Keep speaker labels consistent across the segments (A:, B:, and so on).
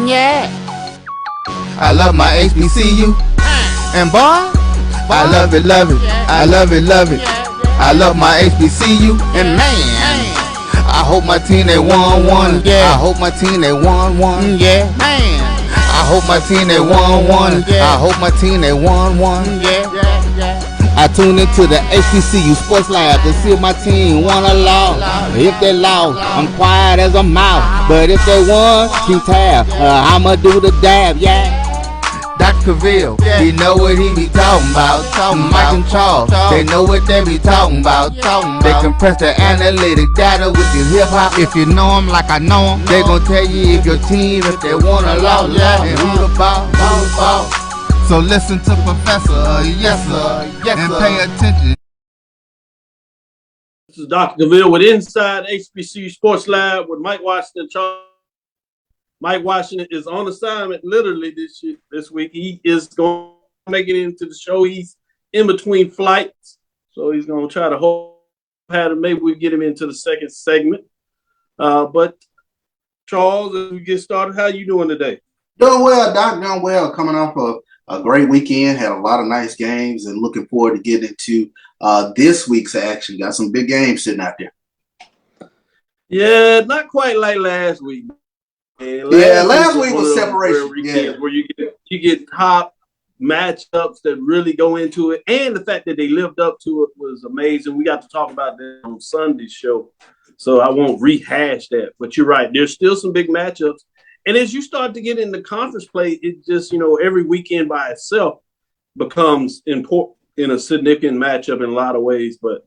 A: Yeah.
B: I love my HBCU. And boy, I love it, love it. I love it, love it. I love my HBCU. And man, I hope my team they won one. I hope my team they won one.
A: Yeah. Man.
B: I hope my team they won one. I hope my team they won one. I tune into the HBCU Sports Lab to see if my team won or lost. If they lost, I'm quiet as a mouse. But if they won, keep tab. I'ma do the dab, yeah. Dr. Cavil, he know what he be talking about. Mike and Charles, they know what they be talking about. They compress the analytic data with your hip hop. If you know them like I know them, they gon' tell you if your team, if they won or lost, and who the ball. So listen to Professor, yes sir, and pay attention.
C: This is Dr. Cavil with Inside HBCU Sports Lab with Mike Washington. Mike Washington is on assignment literally this week. He is going to make it into the show. He's in between flights, so he's going to try to hold pattern. Maybe we get him into the second segment. But Charles, as we get started, how you doing today?
D: Doing well, Doc. Doing well. Coming off a great weekend. Had a lot of nice games, and looking forward to getting into this week's action. Got some big games sitting out there.
C: Yeah, not quite like last week.
D: Last week was separation. Yeah,
C: where you get top matchups that really go into it, and the fact that they lived up to it was amazing. We got to talk about that on Sunday's show, so I won't rehash that. But you're right, there's still some big matchups, and as you start to get into conference play, it just every weekend by itself becomes important in a significant matchup in a lot of ways. But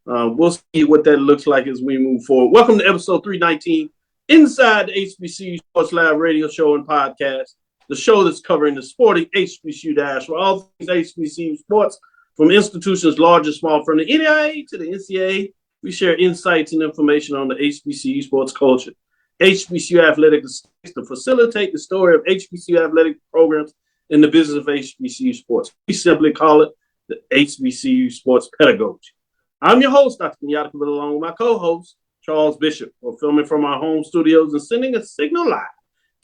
C: we'll see what that looks like as we move forward. Welcome to episode 319. Inside the HBCU Sports Lab radio show and podcast, the show that's covering the sporting HBCU dash for all things HBCU sports, from institutions large and small, from the NAIA to the NCAA. We share insights and information on the HBCU sports culture. HBCU athletics to facilitate the story of HBCU athletic programs in the business of HBCU sports. We simply call it the HBCU sports pedagogy. I'm your host, Dr. Kenyatta Cavil, along with my co-host, Charles Bishop. We're filming from our home studios and sending a signal live.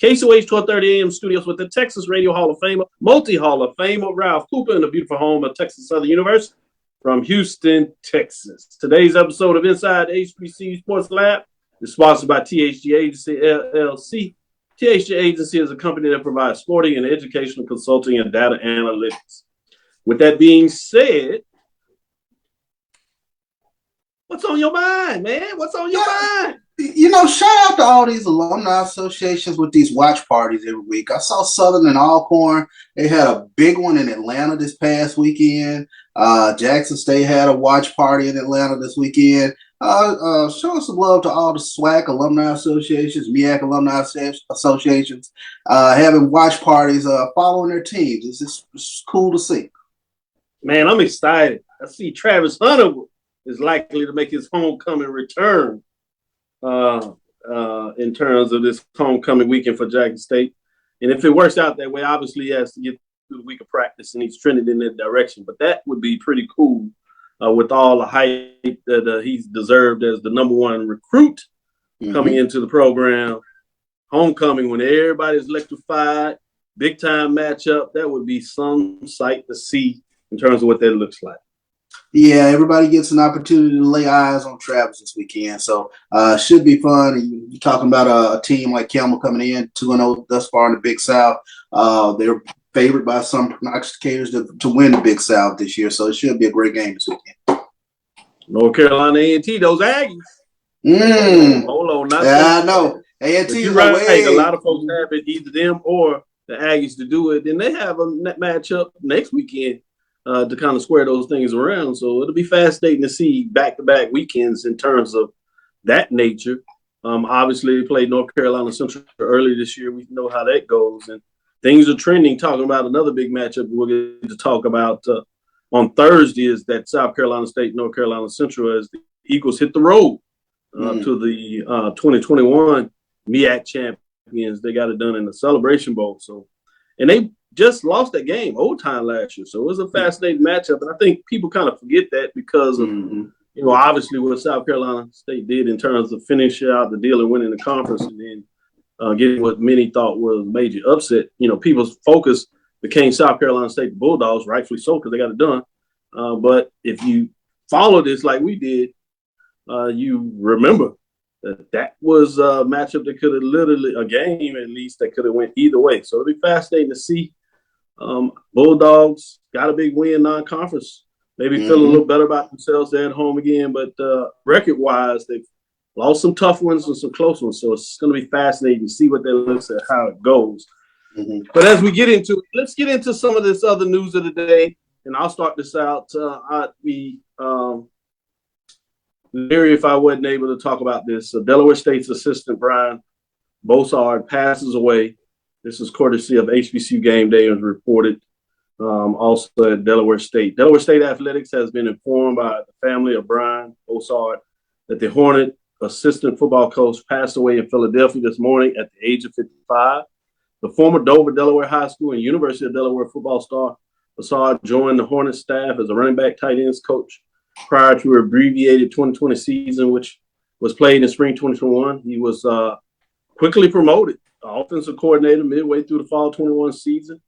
C: KCOH 1230 AM studios with the Texas Radio Hall of Famer, multi-Hall of Famer, Ralph Cooper, in the beautiful home of Texas Southern University from Houston, Texas. Today's episode of Inside HBCU Sports Lab is sponsored by THG Agency, LLC. THG Agency is a company that provides sporting and educational consulting and data analytics. With that being said, what's on your mind, man? What's on your mind?
D: Shout out to all these alumni associations with these watch parties every week. I saw Southern and Alcorn. They had a big one in Atlanta this past weekend. Jackson State had a watch party in Atlanta this weekend. Show some love to all the SWAC alumni associations, MEAC alumni associations, having watch parties, following their teams. It's cool to see.
C: Man, I'm excited. I see Travis Hunter is likely to make his homecoming return in terms of this homecoming weekend for Jackson State. And if it works out that way, obviously he has to get through the week of practice, and he's trending in that direction. But that would be pretty cool with all the hype that he's deserved as the number one recruit coming into the program. Homecoming, when everybody's electrified, big-time matchup, that would be some sight to see in terms of what that looks like.
D: Yeah, everybody gets an opportunity to lay eyes on Travis this weekend, so should be fun. You're talking about a team like Campbell coming in 2-0 thus far in the Big South. They're favored by some prognosticators to win the Big South this year, so it should be a great game this weekend.
C: North Carolina A&T, those Aggies. Hold on, not
D: I know. A&T is
C: right.
D: Way.
C: A lot of folks have it, either them or the Aggies to do it. Then they have a matchup next weekend to kind of square those things around. So it'll be fascinating to see back-to-back weekends in terms of that nature. Obviously, they played North Carolina Central early this year. We know how that goes. And things are trending. Talking about another big matchup we're going to talk about on Thursday is that South Carolina State, North Carolina Central, as the Eagles hit the road to the 2021 MEAC champions. They got it done in the Celebration Bowl. So, and they just lost that game overtime last year. So it was a fascinating matchup. And I think people kind of forget that because of, obviously what South Carolina State did in terms of finishing out the deal and winning the conference. And then getting what many thought was a major upset. You know, people's focus became South Carolina State Bulldogs, rightfully so, because they got it done. But if you follow this like we did, you remember that was a matchup that could have literally, a game at least, that could have went either way. So it'll be fascinating to see. Bulldogs got a big win non-conference. Maybe feeling a little better about themselves. They're at home again, but record-wise, they've lost some tough ones and some close ones. So it's going to be fascinating to see what that looks at, how it goes. But as we get into it, let's get into some of this other news of the day. And I'll start this out. I'd be leery if I wasn't able to talk about this. Delaware State's assistant, Bryan Bossard, passes away. This is courtesy of HBCU Game Day and reported also at Delaware State. Delaware State Athletics has been informed by the family of Bryan Bossard that the Hornet assistant football coach passed away in Philadelphia this morning at the age of 55. The former Dover Delaware High School and University of Delaware football star Bossard joined the Hornet staff as a running back tight ends coach prior to an abbreviated 2020 season, which was played in spring 2021. He was quickly promoted offensive coordinator midway through the fall 21 season.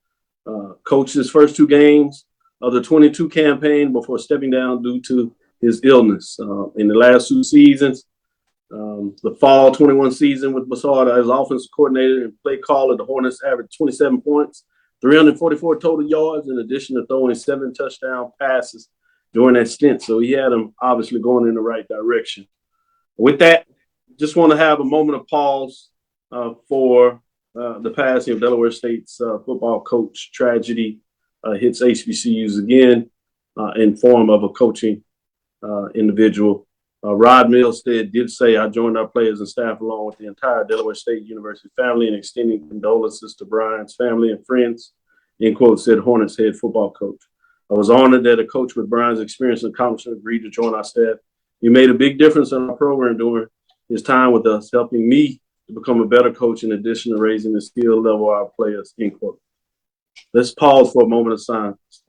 C: Coached his first 2 games of the 22 campaign before stepping down due to his illness. In the last 2 seasons, the fall 21 season with Bossard as offensive coordinator and play caller, the Hornets averaged 27 points, 344 total yards, in addition to throwing 7 touchdown passes during that stint. So he had them obviously going in the right direction. With that, just want to have a moment of pause for the passing of Delaware State's football coach. Tragedy hits HBCUs again in form of a coaching individual. Rod Milstead did say, "I joined our players and staff along with the entire Delaware State University family in extending condolences to Bryan's family and friends," end quote, said Hornets head football coach. "I was honored that a coach with Bryan's experience and accomplishment agreed to join our staff. He made a big difference in our program during his time with us, helping me to become a better coach in addition to raising the skill level of our players," end quote. Let's pause for a moment of silence.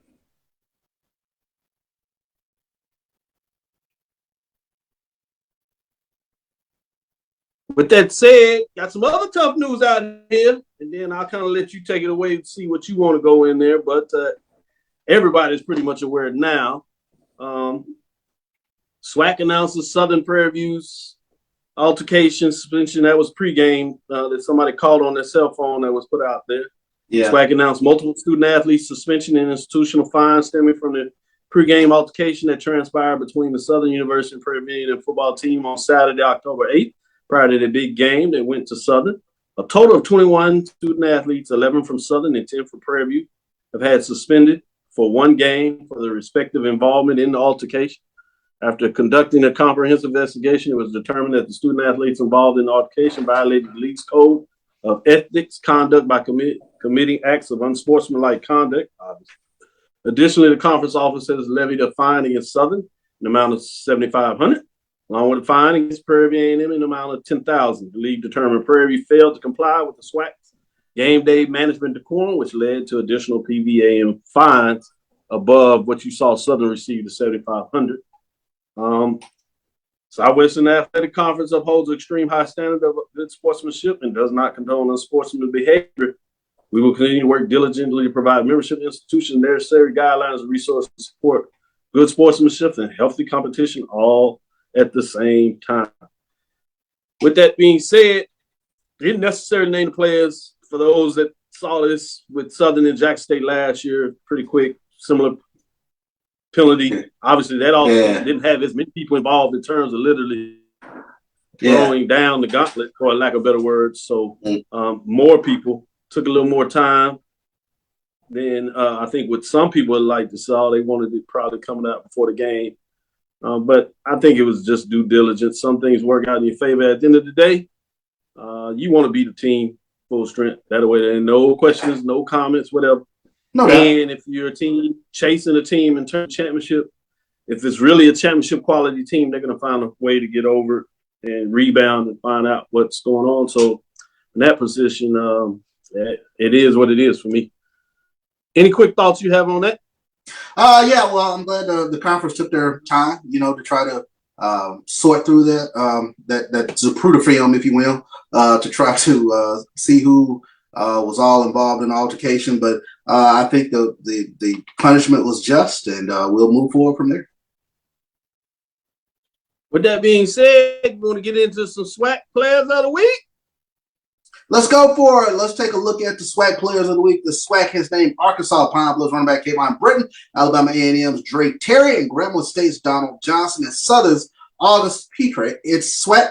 C: With that said, got some other tough news out here, and then I'll kind of let you take it away and see what you want to go in there. But everybody's pretty much aware now. SWAC announces Southern Prairie View's altercation suspension. That was pregame that somebody called on their cell phone that was put out there. Yeah. SWAC announced multiple student athletes suspension and institutional fines stemming from the pregame altercation that transpired between the Southern University and Prairie View and football team on Saturday, October 8th. Prior to the big game, they went to Southern. A total of 21 student athletes, 11 from Southern and 10 from Prairie View, have had suspended for 1 game for their respective involvement in the altercation. After conducting a comprehensive investigation, it was determined that the student athletes involved in the altercation violated the league's code of ethics conduct by committing acts of unsportsmanlike conduct. Additionally, the conference office has levied a fine against Southern in the amount of $7,500. Along with a fine against Prairie View A&M in the amount of $10,000. The league determined Prairie View failed to comply with the SWAC's game day management decorum, which led to additional PVAM fines above what you saw Southern receive, the $7,500. Southwestern Athletic Conference upholds an extreme high standard of good sportsmanship and does not condone unsportsmanlike behavior. We will continue to work diligently to provide membership institutions necessary guidelines and resources to support good sportsmanship and healthy competition, all at the same time. With that being said, didn't necessarily name the players. For those that saw this with Southern and Jackson State last year, pretty quick, similar penalty. Obviously, that also didn't have as many people involved in terms of literally throwing down the gauntlet, for lack of better words. So more people took a little more time than I think what some people would like to saw. They wanted it probably coming out before the game. But I think it was just due diligence. Some things work out in your favor. At the end of the day, you want to beat the team full strength. That way, there are no questions, no comments, whatever. No. And if you're a team chasing a team in terms of championship, if it's really a championship quality team, they're going to find a way to get over it and rebound and find out what's going on. So in that position, it is what it is for me. Any quick thoughts you have on that?
D: Well, I'm glad the conference took their time, to try to sort through that Zapruder film, if you will, to try to see who was all involved in the altercation. But I think the punishment was just, and we'll move forward from there.
C: With that being said, we're going to get into some SWAC players of the week.
D: Let's go for it. Let's take a look at the SWAC players of the week. The SWAC has named Arkansas Pine Bluffs running back Kayvon Britton, Alabama A&M's Drake Terry, and Grambling State's Donald Johnson, and Southern's August Petrie. It's SWAC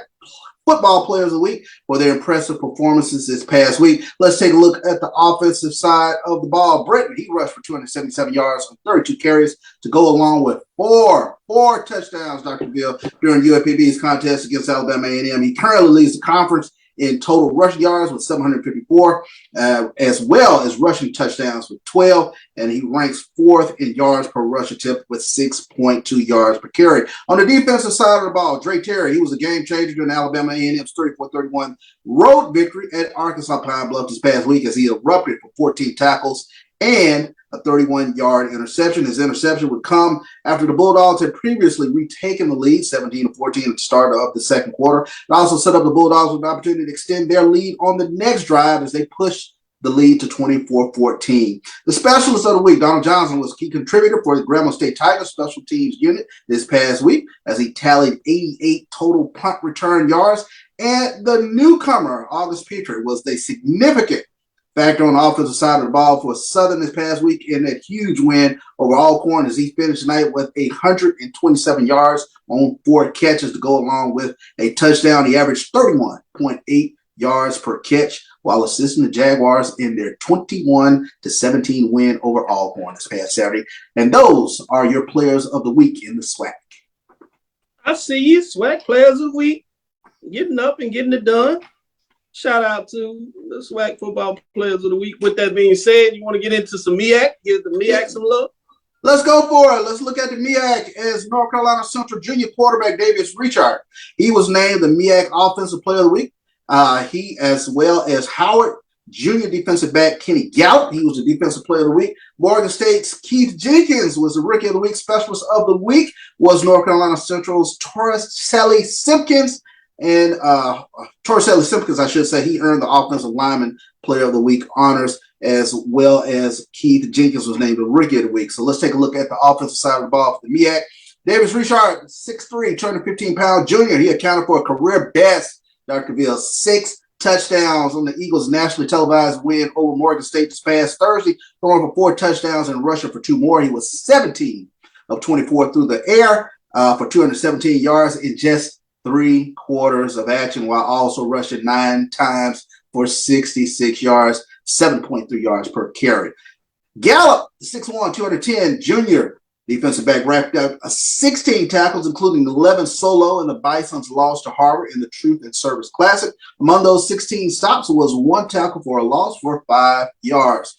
D: football players of the week for their impressive performances this past week. Let's take a look at the offensive side of the ball. Britton, he rushed for 277 yards on 32 carries to go along with four touchdowns, Dr. Bill, during UAPB's contest against Alabama A&M. He currently leads the conference in total rushing yards with 754, as well as rushing touchdowns with 12, and he ranks fourth in yards per rush attempt with 6.2 yards per carry. On the defensive side of the ball, Drake Terry, he was a game changer during Alabama A&M's 34-31 road victory at Arkansas Pine Bluff this past week as he erupted for 14 tackles and a 31-yard interception. His interception would come after the Bulldogs had previously retaken the lead, 17-14 at the start of the second quarter. It also set up the Bulldogs with an opportunity to extend their lead on the next drive as they pushed the lead to 24-14. The specialist of the week, Donald Johnson, was a key contributor for the Grambling State Tigers special teams unit this past week as he tallied 88 total punt return yards. And the newcomer, August Petrie, was the significant factor on the offensive side of the ball for Southern this past week in that huge win over Alcorn as he finished tonight with 127 yards on 4 catches to go along with a touchdown. He averaged 31.8 yards per catch while assisting the Jaguars in their 21-17 win over Alcorn this past Saturday. And those are your players of the week in the SWAC.
C: I see you, SWAC players of the week, getting up and getting it done. Shout out to the SWAC football players of the week. With that being said, you want to get into some MEAC? Give the MEAC some love?
D: Let's go for it. Let's look at the MEAC as North Carolina Central junior quarterback Davis Richard. He was named the MEAC Offensive Player of the Week. He, as well as Howard, junior defensive back Kenny Gout. He was the Defensive Player of the Week. Morgan State's Keith Jenkins was the Rookie of the Week. Specialist of the Week was North Carolina Central's Torricelli Simpkins. And Torricelli Simpkins, I should say, he earned the Offensive Lineman Player of the Week honors, as well as Keith Jenkins was named the Rookie of the Week. So let's take a look at the offensive side of the ball for the MEAC. Davis Richard, 6'3", 215-pound junior. He accounted for a career best, Dr. Cavil, 6 touchdowns on the Eagles' nationally televised win over Morgan State this past Thursday, throwing for 4 touchdowns and rushing for 2 more. He was 17 of 24 through the air for 217 yards in just 3 quarters of action, while also rushing 9 times for 66 yards, 7.3 yards per carry. Gallup, 6'1", 210, junior defensive back, wrapped up 16 tackles, including 11 solo in the Bison's loss to Harvard in the Truth and Service Classic. Among those 16 stops was 1 tackle for a loss for 5 yards.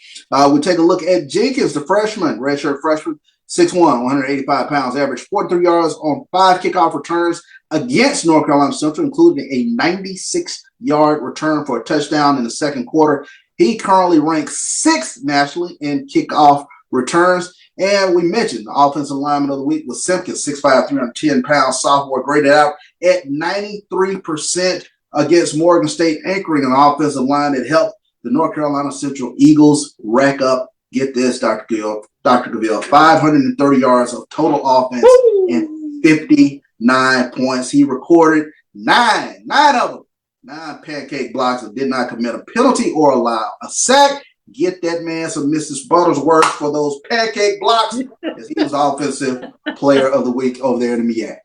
D: We take a look at Jenkins, the freshman, redshirt freshman, 6'1", 185 pounds, averaged 43 yards on 5 kickoff returns against North Carolina Central, including a 96-yard return for a touchdown in the second quarter. He currently ranks 6th nationally in kickoff returns. And we mentioned the offensive lineman of the week was Simpkins, 6'5", 310 pounds, sophomore, graded out at 93% against Morgan State, anchoring an offensive line that helped the North Carolina Central Eagles rack up, get this, Dr. Cavil, 530 yards of total offense and 59 points. He recorded 9 of them, 9 pancake blocks, and did not commit a penalty or allow a sack. Get that man some Mrs. Buttersworth for those pancake blocks, as he was Offensive Player of the Week over there in the MEAC.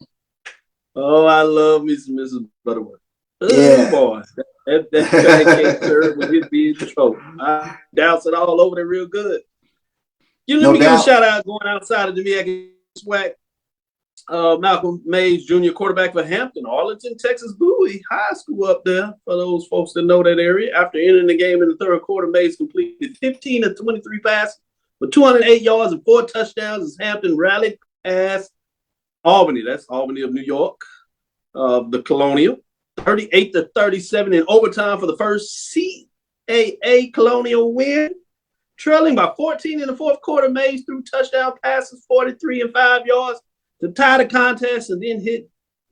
C: Oh, I love me some Mrs. Butterworth.
D: Yeah.
C: Boy. That pancake serve will get me in trouble. I douse it all over there real good. Let me give a shout out going outside of the MEAC SWAC. Malcolm Mays, junior quarterback for Hampton, Arlington, Texas Bowie High School up there, for those folks that know that area. After entering the game in the third quarter, Mays completed 15 of 23 passes with 208 yards and 4 touchdowns as Hampton rallied past Albany. That's Albany of New York, the Colonial, 38-37 in overtime for the first CAA Colonial win. Trailing by 14 in the fourth quarter, Mays threw touchdown passes, 43 and 5 yards, to tie the contest, and then hit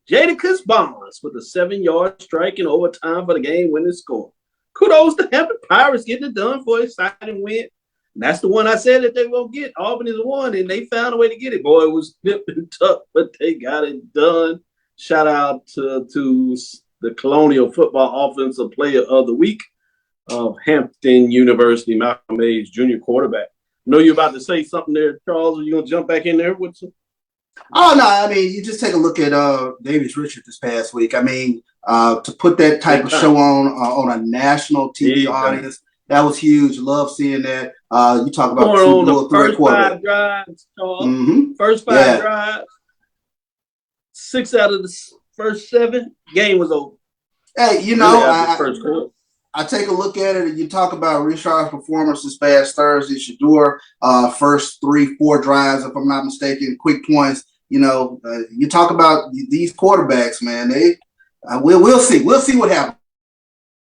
C: Jadakiss Bonds with a 7-yard strike in overtime for the game-winning score. Kudos to Hampton Pirates getting it done for an exciting win. And that's the one I said that they won't get. Albany's won, and they found a way to get it. Boy, it was nip and tuck, but they got it done. Shout out to the Colonial Football Offensive Player of the Week of Hampton University, Malcolm Hayes, junior quarterback. I know you're about to say something there, Charles. Are you going to jump back in there with some?
D: Oh, no. I mean, you just take a look at Davis Richard this past week. I mean, to put that type of show on a national TV audience, that was huge. Love seeing that. You talk about
C: the first 5 drives, Charles. Mm-hmm. First 5 drives. 6 out of the first 7, game was over.
D: Hey, you know, I take a look at it, and you talk about Richard's performance this past Thursday. Shador, first 3-4 drives, if I'm not mistaken, quick points. You know, you talk about these quarterbacks, man. We'll see. We'll see what happens.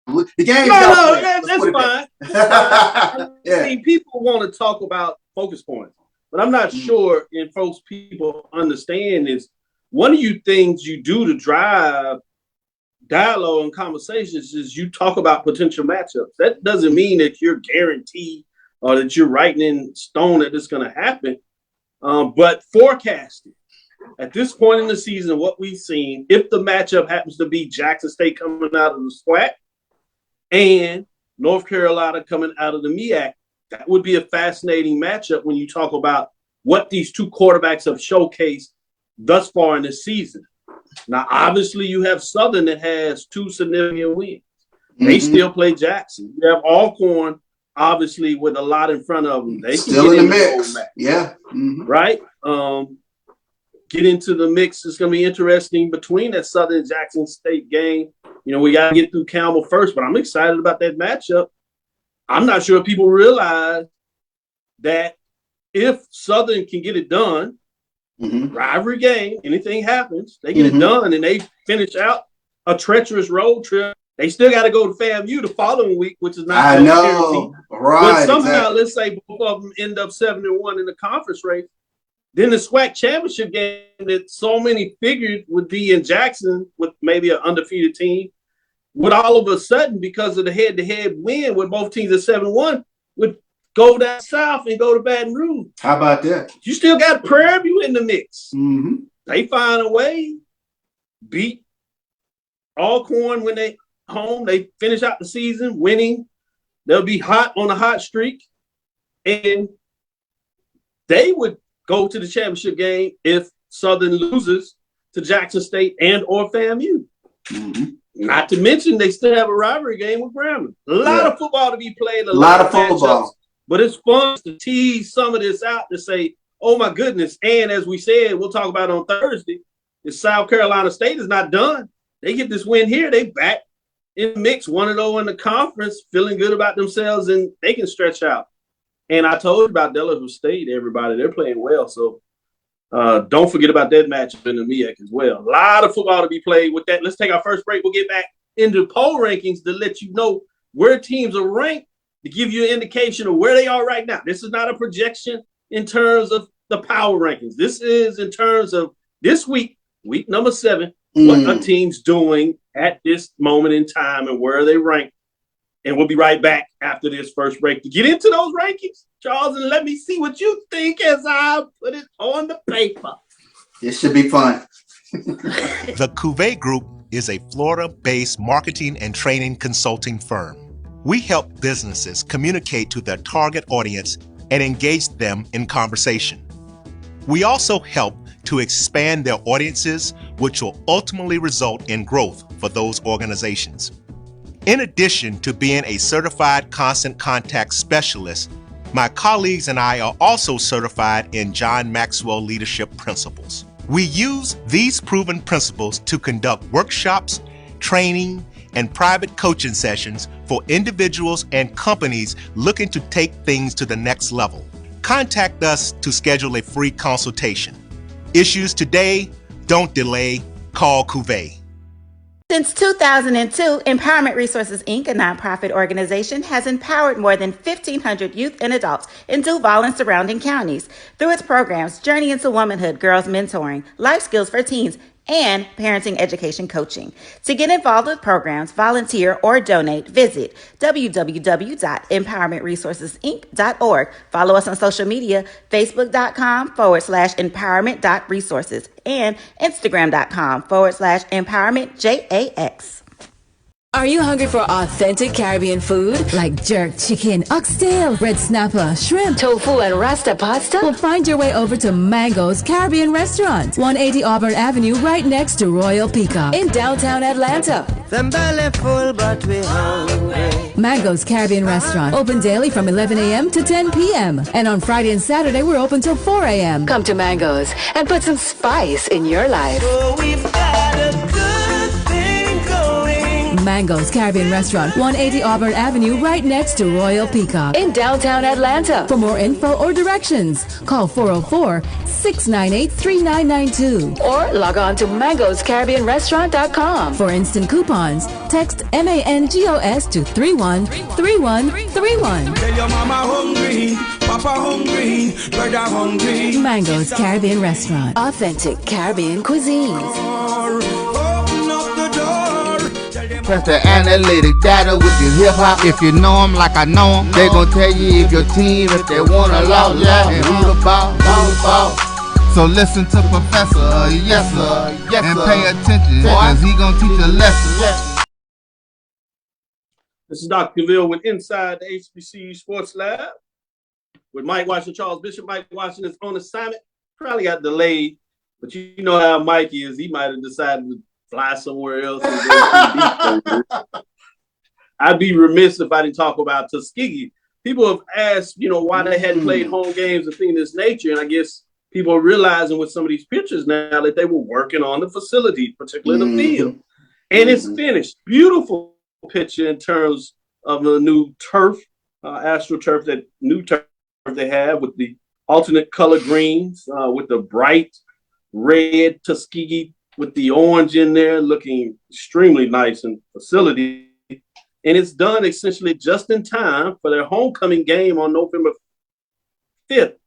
D: The game.
C: That's fine. I mean, people want to talk about focus points, but I'm not sure if people understand is one of you things you do to drive dialogue and conversations is you talk about potential matchups. That doesn't mean that you're guaranteed or that you're writing in stone that it's going to happen. But forecasting at this point in the season, what we've seen, if the matchup happens to be Jackson State coming out of the SWAC and North Carolina coming out of the MEAC, that would be a fascinating matchup when you talk about what these two quarterbacks have showcased thus far in the season. Now, obviously, you have Southern that has 2 significant wins. They still play Jackson. You have Alcorn, obviously, with a lot in front of them. They
D: still in the mix. Yeah.
C: Right? Get into the mix. It's going to be interesting between that Southern Jackson State game. You know, we got to get through Campbell first, but I'm excited about that matchup. I'm not sure people realize that if Southern can get it done, rivalry game, anything happens, they get it done, and they finish out a treacherous road trip. They still got to go to FAMU the following week, which is not.
D: I know, right?
C: But somehow, let's say both of them end up 7-1 in the conference race. Then the SWAC championship game that so many figured would be in Jackson with maybe an undefeated team, would all of a sudden, because of the head-to-head win with both teams at 7-1, would go down south and go to Baton Rouge.
D: How about that?
C: You still got Prairie in the mix. They find a way, beat Alcorn when they home. They finish out the season winning. They'll be hot on a hot streak. And they would go to the championship game if Southern loses to Jackson State and or FAMU. Not to mention they still have a rivalry game with Grambling. A lot of football to be played. A lot of football. But it's fun to tease some of this out to say, oh, my goodness. And as we said, we'll talk about on Thursday, if South Carolina State is not done, they get this win here. They back in the mix, 1-0 in the conference, feeling good about themselves, and they can stretch out. And I told you about Delaware State, everybody. They're playing well. So don't forget about that matchup in the MEAC as well. A lot of football to be played with that. Let's take our first break. We'll get back into poll rankings to let you know where teams are ranked, to give you an indication of where they are right now. This is not a projection in terms of the power rankings. This is in terms of this week, week number 7, what a team's doing at this moment in time and where they rank. And we'll be right back after this first break to get into those rankings, Charles, and let me see what you think as I put it on the paper.
D: It should be fun.
A: The Cuvée Group is a Florida-based marketing and training consulting firm. We help businesses communicate to their target audience and engage them in conversation. We also help to expand their audiences, which will ultimately result in growth for those organizations. In addition to being a certified constant contact specialist, my colleagues and I are also certified in John Maxwell Leadership Principles. We use these proven principles to conduct workshops, training, and private coaching sessions for individuals and companies looking to take things to the next level. Contact us to schedule a free consultation. Issues today, don't delay, call Cuvée.
E: Since 2002, Empowerment Resources, Inc., a nonprofit organization, has empowered more than 1,500 youth and adults in Duval and surrounding counties. Through its programs, Journey into Womanhood, Girls Mentoring, Life Skills for Teens, and parenting education coaching. To get involved with programs, volunteer, or donate, visit www.empowermentresourcesinc.org. Follow us on social media, facebook.com/empowerment.resources and instagram.com/empowermentjax.
F: Are you hungry for authentic Caribbean food like jerk chicken, oxtail, red snapper, shrimp, tofu, and rasta pasta? Well, find your way over to Mango's Caribbean Restaurant, 180 Auburn Avenue, right next to Royal Peacock in downtown Atlanta.
G: Them belly full, but we hungry.
F: Mango's Caribbean Restaurant, open daily from 11 a.m. to 10 p.m. And on Friday and Saturday, we're open till 4 a.m. Come to Mango's and put some spice in your life.
G: So we've got a good thing going.
F: Mango's Caribbean Restaurant, 180 Auburn Avenue, right next to Royal Peacock in downtown Atlanta. For more info or directions, call 404-698-3992 or log on to mangoscaribbeanrestaurant.com. For instant coupons, text MANGOS to 313131.
G: Tell your mama hungry, papa hungry, brother hungry.
F: Mango's Caribbean Restaurant, authentic Caribbean cuisine.
G: Open up the door.
B: Press the analytic data with your hip hop. If you know them like I know them, they gon' tell you if your team, if they wanna loud and who the ball. So listen to Professor, yes sir, and pay attention, cause he gon' teach a lesson.
C: This is Dr. Cavil with Inside the HBCU Sports Lab with Mike Washington, Charles Bishop. Mike Washington is on assignment. Probably got delayed, but you know how Mike is. He might have decided to fly somewhere else. I'd be remiss if I didn't talk about Tuskegee. People have asked, why they hadn't played home games and things of this nature. And I guess people are realizing with some of these pictures now that they were working on the facility, particularly the field. And it's finished. Beautiful picture in terms of the new turf, AstroTurf, that new turf they have with the alternate color greens, with the bright red Tuskegee with the orange in there, looking extremely nice and facility. And it's done essentially just in time for their homecoming game on November 5th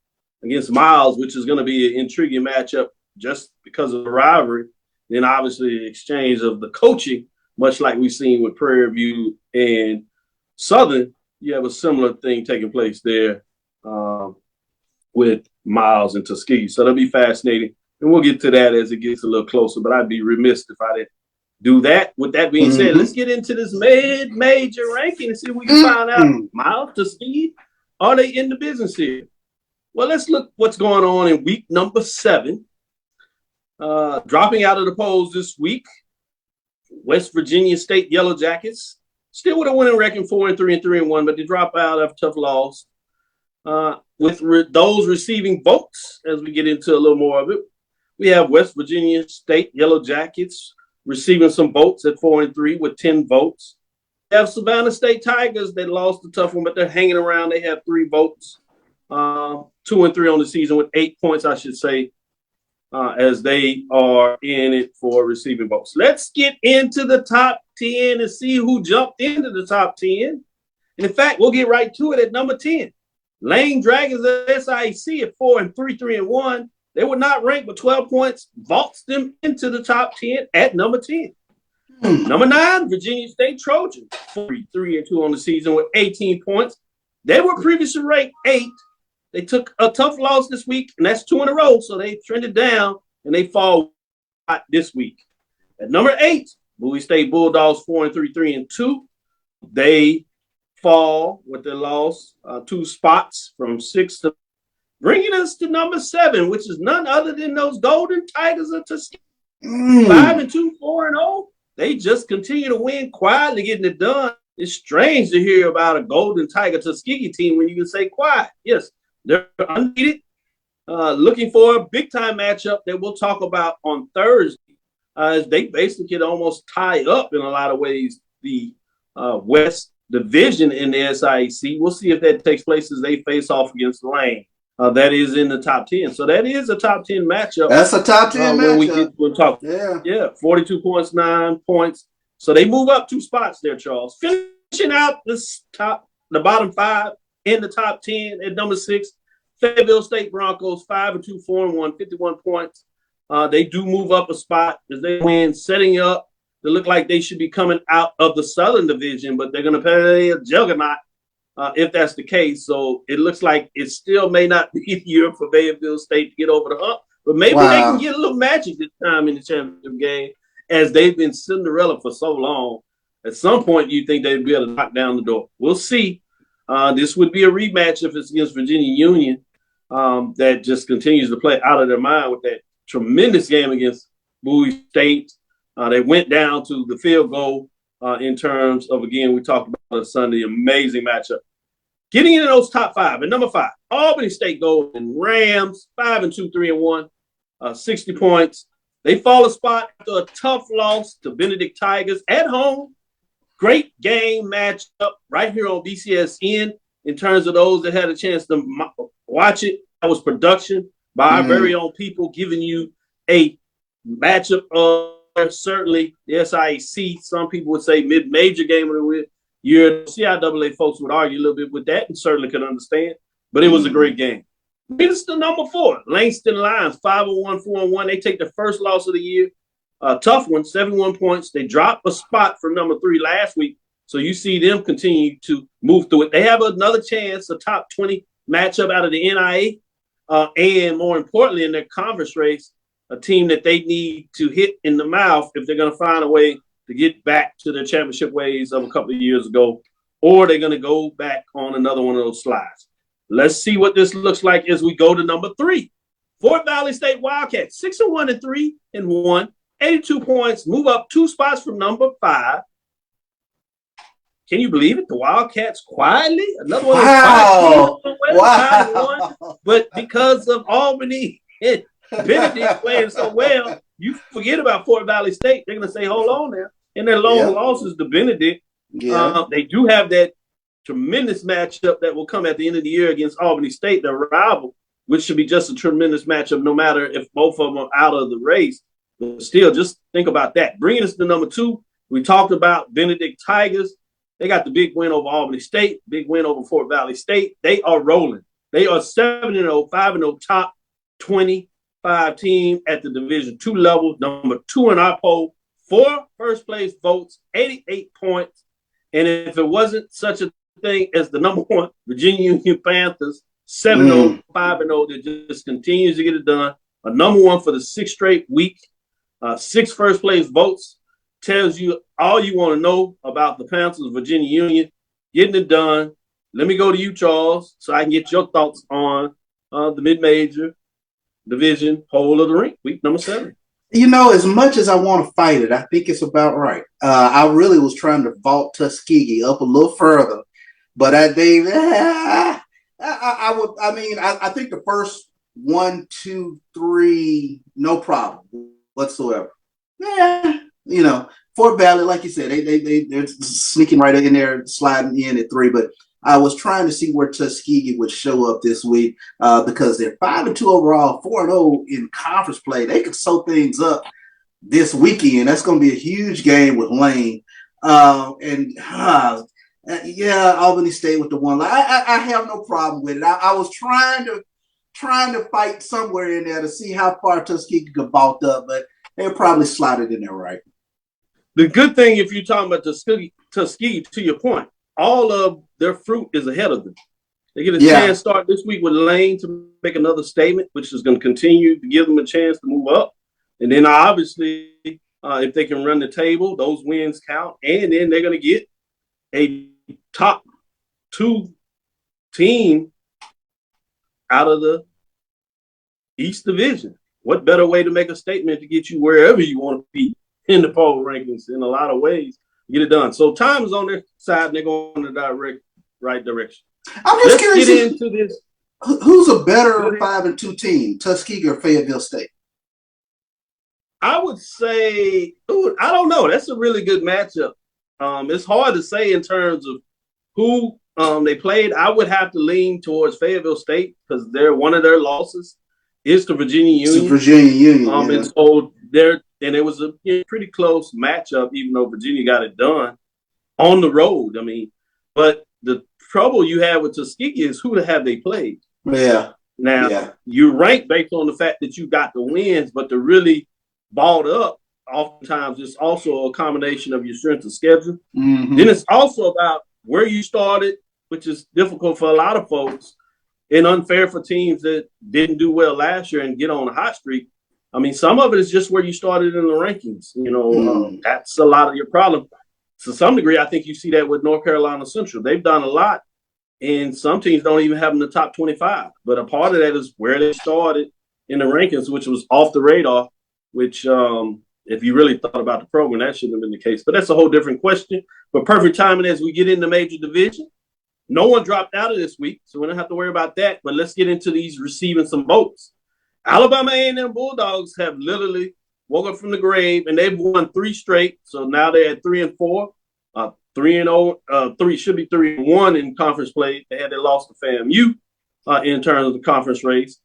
C: against Miles, which is going to be an intriguing matchup just because of the rivalry. Then obviously the exchange of the coaching, much like we've seen with Prairie View and Southern. You have a similar thing taking place there with Miles and Tuskegee. So that'll be fascinating. And we'll get to that as it gets a little closer, but I'd be remiss if I didn't do that. With that being said, let's get into this mid-major ranking and see if we can find out Miles, Tuskegee, are they in the business here? Well, let's look what's going on in week number 7. Dropping out of the polls this week, West Virginia State Yellow Jackets, still with a winning record, 4-3-1, but they drop out after a tough loss. With those receiving votes, as we get into a little more of it, we have West Virginia State Yellow Jackets receiving some votes at 4-3 with 10 votes. We have Savannah State Tigers that lost a tough one, but they're hanging around. They have 3 votes, 2-3 on the season with 8 points, I should say, as they are in it for receiving votes. Let's get into the top 10 and see who jumped into the top 10. And in fact, we'll get right to it at number 10. Lane Dragons of SIC at 4-3-1. They were not ranked, but 12 points vaults them into the top 10 at number 10. Number 9, Virginia State Trojans, 3-2 on the season with 18 points. They were previously ranked 8. They took a tough loss this week, and that's 2 in a row, so they trended down, and they fall this week. At number 8, Bowie State Bulldogs, 4-3-2. They fall with their loss, 2 spots from 6 to bringing us to number 7, which is none other than those Golden Tigers of Tuskegee. 5-2, 4-0. They just continue to win quietly, getting it done. It's strange to hear about a Golden Tiger Tuskegee team when you can say quiet. Yes, they're undefeated, looking for a big-time matchup that we'll talk about on Thursday, as they basically could almost tie up in a lot of ways the West Division in the SIAC. We'll see if that takes place as they face off against Lane. That is in the top 10. So that is a top 10 matchup.
D: That's a top 10 matchup.
C: We'll talk.
D: Yeah.
C: 42 points, 9 points. So they move up 2 spots there, Charles. Finishing out the bottom 5 in the top 10 at number 6, Fayetteville State Broncos, 5-2, 4-1, 51 points. They do move up a spot as they win, setting up to look like they should be coming out of the Southern Division, but they're going to play a juggernaut if that's the case. So it looks like it still may not be the year for Fayetteville State to get over the hump, but maybe they can get a little magic this time in the championship game, as they've been Cinderella for so long. At some point, you think they'd be able to knock down the door. We'll see. This would be a rematch if it's against Virginia Union, that just continues to play out of their mind with that tremendous game against Bowie State. They went down to the field goal in terms of, again, we talked about on Sunday, amazing matchup. Getting into those top five. At number 5, Albany State Golden Rams, 5-2, 3-1, 60 points. They fall a spot after a tough loss to Benedict Tigers at home. Great game matchup right here on BCSN in terms of those that had a chance to watch it. That was production by our very own people, giving you a matchup of certainly the SIAC. Some people would say mid-major game of the year. CIAA folks would argue a little bit with that and certainly could understand, but it was a great game. It's the number 4, Langston Lions, 5-1, 4-1. They take the first loss of the year. Tough one, 71 points. They dropped a spot from number 3 last week, so you see them continue to move through it. They have another chance, a top 20 matchup out of the NIA, and more importantly, in their conference race, a team that they need to hit in the mouth if they're going to find a way to get back to their championship ways of a couple of years ago, or they're going to go back on another one of those slides. Let's see what this looks like as we go to number 3. Fort Valley State Wildcats, 6-1 3-1, 82 points, move up 2 spots from number 5. Can you believe it? The Wildcats quietly, another one. Wow. But because of Albany and Benedict playing so well, you forget about Fort Valley State. They're going to say, hold on there. And their long losses to Benedict. They do have that tremendous matchup that will come at the end of the year against Albany State, their rival, which should be just a tremendous matchup no matter if both of them are out of the race. But still, just think about that. Bringing us to number 2, we talked about Benedict Tigers. They got the big win over Albany State, big win over Fort Valley State. They are rolling. They are 7-0, 5-0, top 25 team at the Division II level, number 2 in our poll, 4 first-place votes, 88 points. And if it wasn't such a thing as the number 1 Virginia Union Panthers, 7-0, 5-0, that just continues to get it done. A number 1 for the 6th straight week, 6 first-place votes. Tells you all you want to know about the Panthers, Virginia Union, getting it done. Let me go to you, Charles, so I can get your thoughts on the mid-major division poll of the ring, week number 7.
D: You know, as much as I want to fight it, I think it's about right. I really was trying to vault Tuskegee up a little further, but I think I think the first 1, 2, 3, no problem whatsoever. Yeah. You know, Fort Valley, like you said, they're sneaking right in there, sliding in at 3. But I was trying to see where Tuskegee would show up this week because they're 5-2 overall, 4-0 in conference play. They could sew things up this weekend. That's going to be a huge game with Lane. Albany State with the 1. I have no problem with it. I was trying to fight somewhere in there to see how far Tuskegee could vault up, but they'll probably slide it in there right.
C: The good thing, if you're talking about Tuskegee, to your point, all of their fruit is ahead of them. They get a chance to start this week with Lane to make another statement, which is going to continue to give them a chance to move up. And then obviously, if they can run the table, those wins count. And then they're going to get a top 2 team out of the East Division. What better way to make a statement to get you wherever you want to be in the poll rankings in a lot of ways, get it done. So time is on their side and they're going in the right direction.
D: I'm just curious.
C: Get into this.
D: Who's a better 5-2 team, Tuskegee or Fayetteville State?
C: I would say, I don't know. That's a really good matchup. It's hard to say in terms of who they played. I would have to lean towards Fayetteville State because one of their losses is to Virginia Union. And so and it was a pretty close matchup, even though Virginia got it done on the road. I mean, but the trouble you have with Tuskegee is who have they played?
D: Yeah.
C: Now, you rank based on the fact that you got the wins, but to really balled up, oftentimes it's also a combination of your strength of schedule. Then it's also about where you started, which is difficult for a lot of folks and unfair for teams that didn't do well last year and get on a hot streak. I mean, some of it is just where you started in the rankings. That's a lot of your problem. To some degree, I think you see that with North Carolina Central. They've done a lot, and some teams don't even have them in the top 25. But a part of that is where they started in the rankings, which was off the radar, which if you really thought about the program, that shouldn't have been the case. But that's a whole different question. But perfect timing as we get into major division. No one dropped out of this week, so we don't have to worry about that. But let's get into these receiving some votes. Alabama A&M Bulldogs have literally woke up from the grave, and they've won 3 straight. So now they're at 3-4, 3-0. 3 should be 3-1 in conference play. They had their loss to FAMU in terms of the conference race.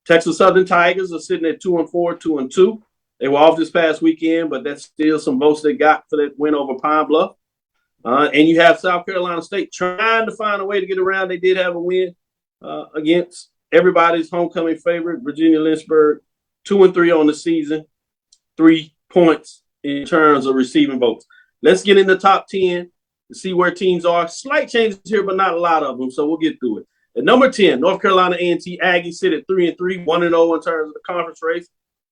C: Texas Southern Tigers are sitting at 2-4, 2-2. They were off this past weekend, but that's still some votes they got for that win over Pine Bluff. And you have South Carolina State trying to find a way to get around. They did have a win against everybody's homecoming favorite, Virginia Lynchburg, 2-3 on the season, 3 points in terms of receiving votes. Let's get in the top 10 to see where teams are. Slight changes here, but not a lot of them, so we'll get through it. At number 10, North Carolina A&T Aggies sit at 3-3, 1-0 in terms of the conference race.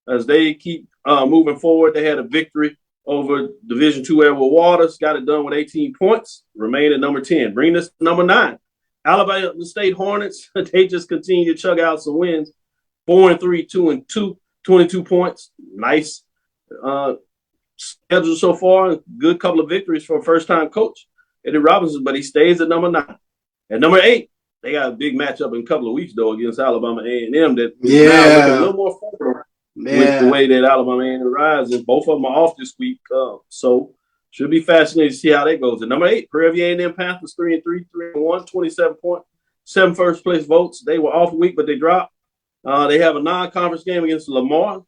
C: As they keep moving forward, they had a victory over Division II Edward Waters, got it done with 18 points, remain at number 10. Bring this to number 9. Alabama State Hornets, they just continue to chug out some wins, 4-3, 2-2, 22 points. Nice schedule so far. Good couple of victories for a first-time coach, Eddie Robinson, but he stays at number 9. At number 8, they got a big matchup in a couple of weeks, though, against Alabama A&M that now look a little more favorable with the way that Alabama A&M rises. Both of them are off this week, so should be fascinating to see how that goes. At number 8, Prairie A&M Panthers 3-3, 3-1, 27 points, 7 first-place votes. They were off a week, but they dropped. They have a non-conference game against Lamar.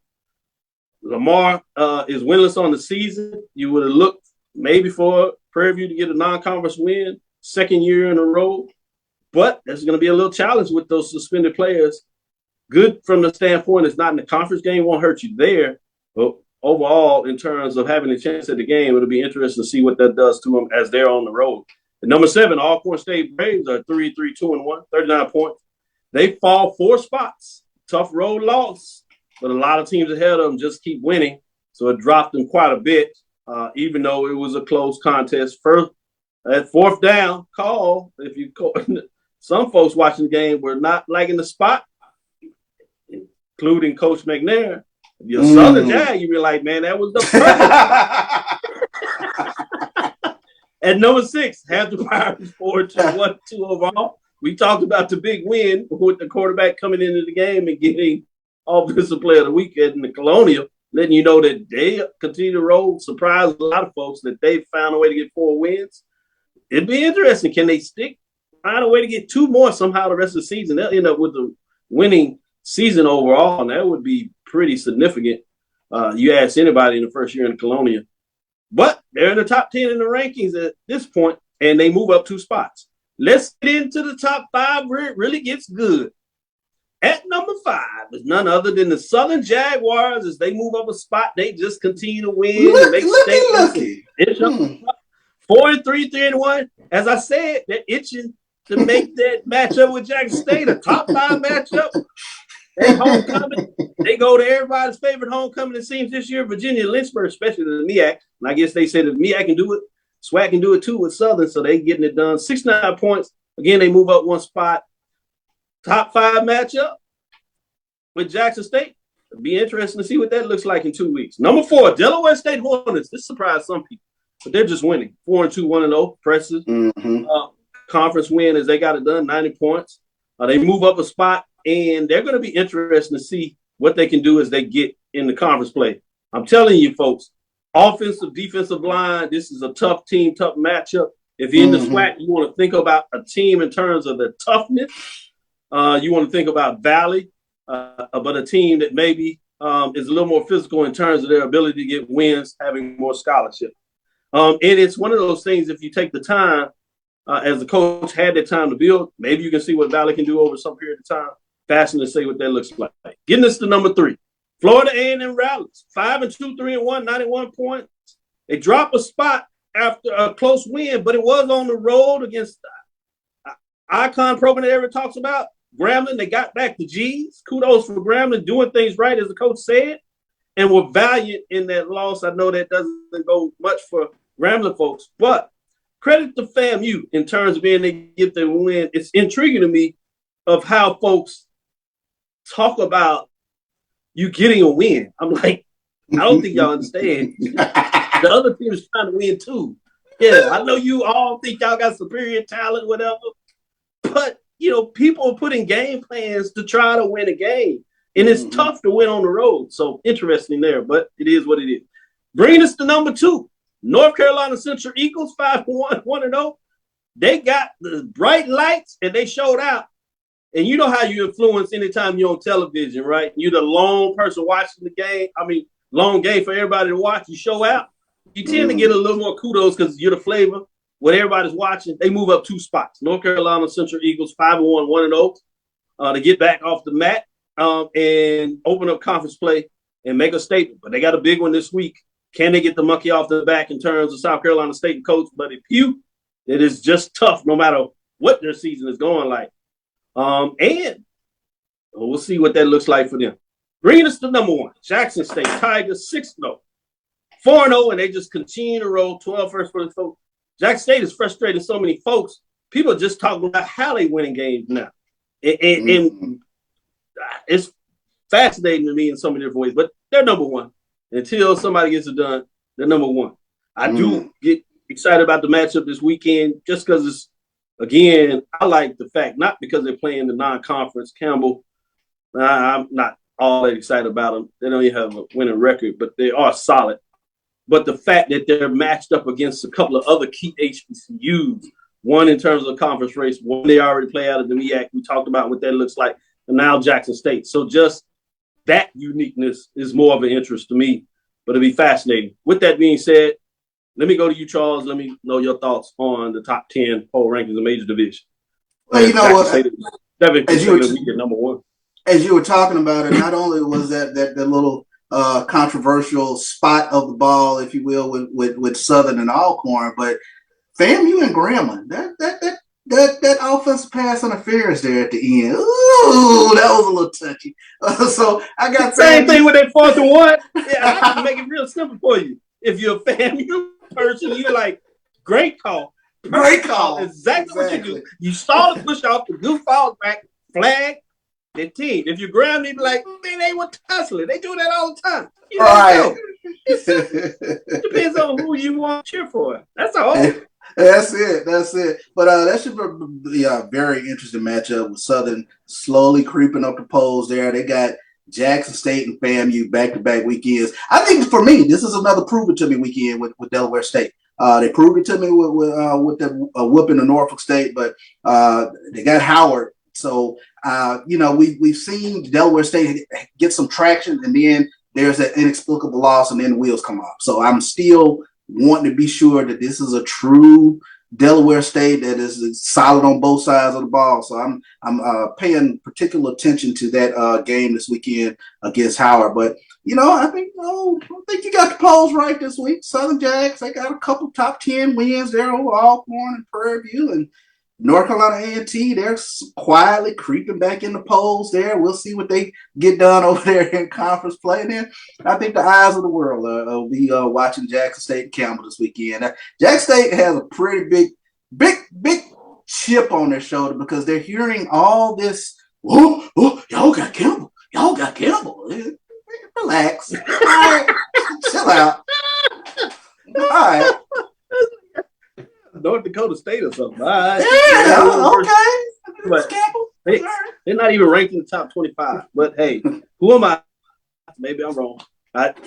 C: Lamar is winless on the season. You would have looked maybe for Prairie View to get a non-conference win, second year in a row. But there's going to be a little challenge with those suspended players. Good from the standpoint it's not in the conference game, won't hurt you there. But overall, in terms of having a chance at the game, it'll be interesting to see what that does to them as they're on the road. At number 7, Alcorn State Braves are 3-3, 2-1, 39 points. They fall 4 spots. Tough road loss, but a lot of teams ahead of them just keep winning. So it dropped them quite a bit, even though it was a close contest. First, at 4th down call, if you call, some folks watching the game were not liking the spot, including Coach McNair. If you're a Southern Jag, you'd be like, man, that was the perfect. At number 6, have the Pirates 4-1-2 overall. We talked about the big win with the quarterback coming into the game and getting Offensive Player of the Week in the Colonial, letting you know that they continue to roll, surprise a lot of folks that they found a way to get 4 wins. It'd be interesting. Can they find a way to get 2 more somehow the rest of the season? They'll end up with the winning season overall, and that would be pretty significant. You ask anybody in the first year in the Colonial. But they're in the top 10 in the rankings at this point, and they move up 2 spots. Let's get into the top 5 where it really gets good. At number 5 is none other than the Southern Jaguars. As they move up a spot, they just continue to win.
D: Looky.
C: 4-3, 3-1. As I said, they're itching to make that matchup with Jackson State a top 5 matchup. They homecoming. They go to everybody's favorite homecoming, it seems, this year, Virginia Lynchburg, especially the MEAC. And I guess they said if MEAC can do it, SWAC can do it too with Southern, so they getting it done. 69 points. Again, they move up 1 spot. Top 5 matchup with Jackson State. It'll be interesting to see what that looks like in 2 weeks. Number 4, Delaware State Hornets. This surprised some people, but they're just winning. 4-2, 1-0. Impressive. Conference win as they got it done, 90 points. They move up a spot, and they're going to be interesting to see what they can do as they get in the conference play. I'm telling you, folks, offensive, defensive line, this is a tough team, tough matchup. If you're in the SWAC, you want to think about a team in terms of their toughness. You want to think about Valley, but a team that maybe is a little more physical in terms of their ability to get wins, having more scholarship. And it's one of those things, if you take the time, as the coach had that time to build, maybe you can see what Valley can do over some period of time. Fascinating to see what that looks like. Getting us to number 3. Florida A&M Rattlers, 5-2, 3-1, 91 points. They dropped a spot after a close win, but it was on the road against the icon program that everyone talks about. Grambling, they got back the G's. Kudos for Grambling doing things right, as the coach said, and were valiant in that loss. I know that doesn't go much for Grambling folks, but credit to FAMU in terms of being able to get the win. It's intriguing to me of how folks talk about you getting a win. I'm like, I don't think y'all understand. The other team is trying to win too. Yeah, I know you all think y'all got superior talent, whatever, but people are putting game plans to try to win a game, and it's tough to win on the road. So interesting there, but it is what it is. Bringing us to number 2, North Carolina Central Eagles, 5-1, 1-0. They got the bright lights and they showed out. And you know how you influence anytime you're on television, right? You're the lone person watching the game. I mean, long game for everybody to watch. You show out. You tend to get a little more kudos because you're the flavor. When everybody's watching, they move up 2 spots. North Carolina Central Eagles, 5-1, 1-0, to get back off the mat and open up conference play and make a statement. But they got a big one this week. Can they get the monkey off the back in terms of South Carolina State and Coach Buddy Pugh? It is just tough no matter what their season is going like. And we'll see what that looks like for them. Bringing us to number 1, Jackson State Tigers, 6-0. 4-0, and they just continue to roll 12 first for the folks. Jackson State is frustrating so many folks. People are just talking about how they winning games now. And it's fascinating to me in so many different ways, but they're number 1. Until somebody gets it done, they're number 1. I do get excited about the matchup this weekend just because it's, again, I like the fact, not because they're playing the non-conference. Campbell, I'm not all that excited about them. They don't even have a winning record, but they are solid. But the fact that they're matched up against a couple of other key HBCUs, one in terms of conference race, one they already play out of the MEAC. We talked about what that looks like, and now Jackson State. So just that uniqueness is more of an interest to me, but it'll be fascinating. With that being said, let me go to you, Charles. Let me know your thoughts on the top 10 poll rankings of major division.
D: Well, you know what?
C: Number 1.
D: As you were talking about it, not only was that little controversial spot of the ball, if you will, with Southern and Alcorn, but FAMU and Grambling, that offensive pass interference there at the end, ooh, that was a little touchy. So I got
C: same thing with that 4th and 1. Yeah, I can make it real simple for you. If you're a FAMU person, you're like, great call.
D: Great call.
C: Exactly what you do. You saw the push off, the goof falls back, flag, the team. If you grab me, be like, man, they were tussling. They do that all the time. You know, it depends on who you want to cheer for. That's all.
D: That's it. But that should be a very interesting matchup with Southern slowly creeping up the polls there. They got Jackson State and FAMU back-to-back weekends. I think for me, this is another prove it to me weekend with Delaware State. They proved it to me with the whooping of Norfolk State, but they got Howard. So we've seen Delaware State get some traction, and then there's that inexplicable loss, and then the wheels come off. So I'm still wanting to be sure that this is a true Delaware State that is solid on both sides of the ball. So I'm paying particular attention to that game this weekend against Howard. But I think you got the polls right this week. Southern Jacks, they got a couple top 10 wins there over Alcorn and Prairie View, and North Carolina A&T, they're quietly creeping back in the polls there. We'll see what they get done over there in conference play. And then I think the eyes of the world will be watching Jackson State and Campbell this weekend. Jackson State has a pretty big chip on their shoulder because they're hearing all this, oh, y'all got Campbell. Relax. All right. Chill out. All right.
C: North Dakota State or something.
D: Yeah, okay.
C: But they're not even ranked in the top 25. But hey, who am I? Maybe I'm wrong.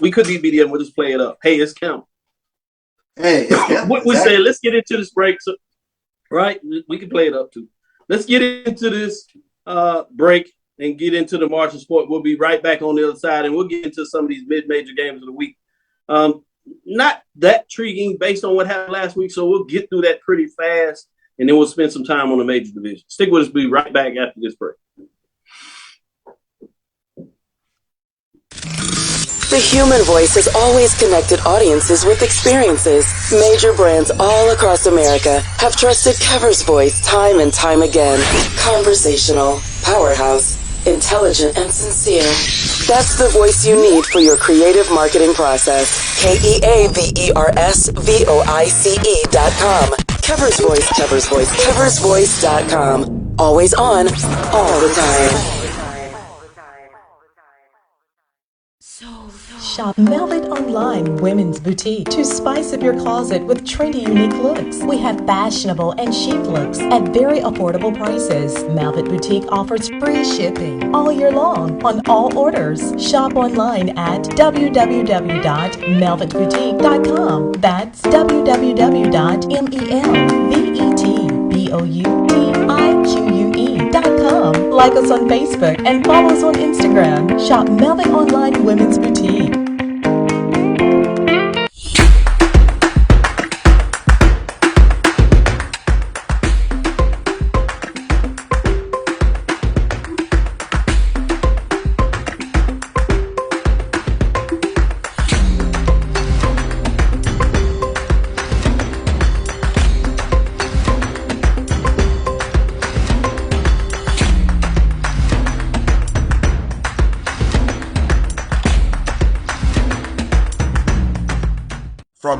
C: We could be BDM. We'll just play it up. Hey, it's Campbell.
D: Hey,
C: we say, let's get into this break. So, right? We can play it up too. Let's get into this break and get into the March of Sport. We'll be right back on the other side, and we'll get into some of these mid-major games of the week. Not that intriguing based on what happened last week, so we'll get through that pretty fast, and then we'll spend some time on the major division. Stick with us. We'll be right back after this break.
H: The human voice has always connected audiences with experiences. Major brands all across America have trusted Cover's voice time and time again. Conversational, powerhouse, intelligent, and sincere. That's the voice you need for your creative marketing process. KEAVERSVOICE.com. Cover's Voice, Cover's Voice, CoversVoice.com. Always on, all the time.
I: Shop Velvet Online Women's Boutique to spice up your closet with trendy, unique looks. We have fashionable and chic looks at very affordable prices. Velvet Boutique offers free shipping all year long on all orders. Shop online at www.melvetboutique.com. That's www.melvetboutique.com. Like us on Facebook and follow us on Instagram. Shop Velvet Online Women's Boutique.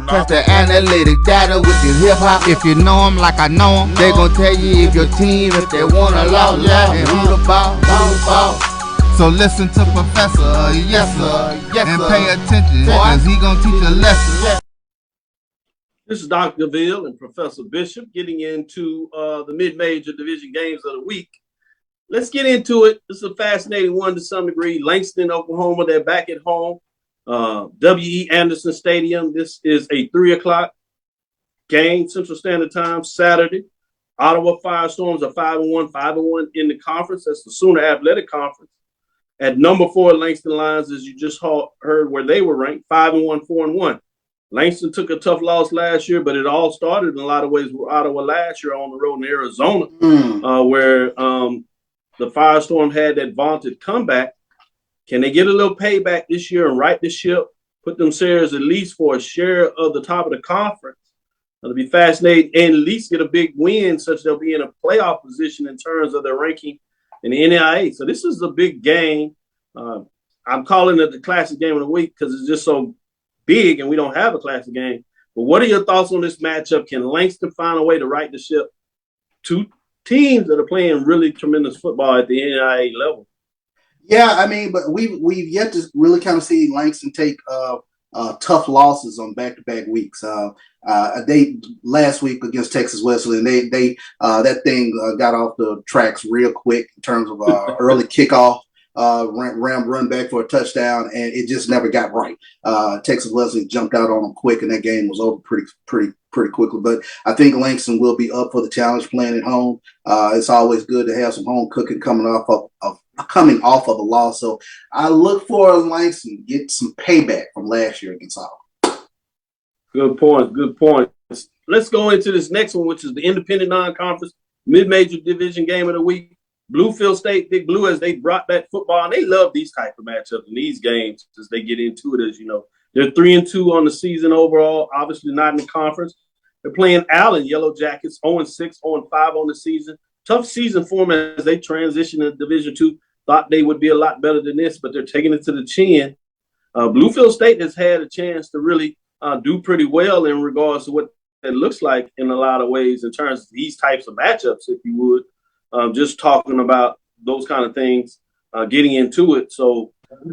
B: Trust the analytic data with the hip hop. If you know them like I know them, they gon' tell you if your team, if they wanna law, and who the ball. So listen to Professor, yes sir, and pay attention, cause he gon' teach a lesson.
C: This is Dr. Cavil and Professor Bishop getting into the mid-major division games of the week. Let's get into it. This is a fascinating one to some degree. Langston, Oklahoma, they're back at home. W.E. Anderson Stadium. This is a 3:00 game, Central Standard Time, Saturday. Ottawa Firestorms are 5-1 in the conference. That's the Sooner Athletic Conference. At number 4, Langston Lions, as you just heard where they were ranked, 5-1, 4-1. Langston took a tough loss last year, but it all started in a lot of ways with Ottawa last year on the road in Arizona, where the Firestorm had that vaunted comeback. Can they get a little payback this year and right the ship, put themselves at least for a share of the top of the conference? It'll be fascinating and at least get a big win such they'll be in a playoff position in terms of their ranking in the NAIA. So this is a big game. I'm calling it the classic game of the week because it's just so big and we don't have a classic game. But what are your thoughts on this matchup? Can Langston find a way to right the ship? Two teams that are playing really tremendous football at the NAIA level.
D: Yeah, I mean, but we've yet to really kind of see Langston take tough losses on back-to-back weeks. They last week against Texas Wesleyan, they that thing got off the tracks real quick in terms of early kickoff, run back for a touchdown, and it just never got right. Texas Wesleyan jumped out on them quick, and that game was over pretty quickly. But I think Langston will be up for the challenge playing at home. It's always good to have some home cooking coming off of a loss. So I look for Langston to get some payback from last year against Ottawa.
C: Good point. Let's go into this next one, which is the independent non-conference mid-major division game of the week. Bluefield State, Big Blue, as they brought back football, and they love these type of matchups in these games as they get into it. As you know, they're 3-2 on the season overall, obviously not in the conference. They're playing Allen Yellow Jackets, 0-6, 0-5 on the season. Tough season for them as they transition to Division II. Thought they would be a lot better than this, but they're taking it to the chin. Bluefield State has had a chance to really do pretty well in regards to what it looks like in a lot of ways in terms of these types of matchups, if you would. Just talking about those kind of things, getting into it. So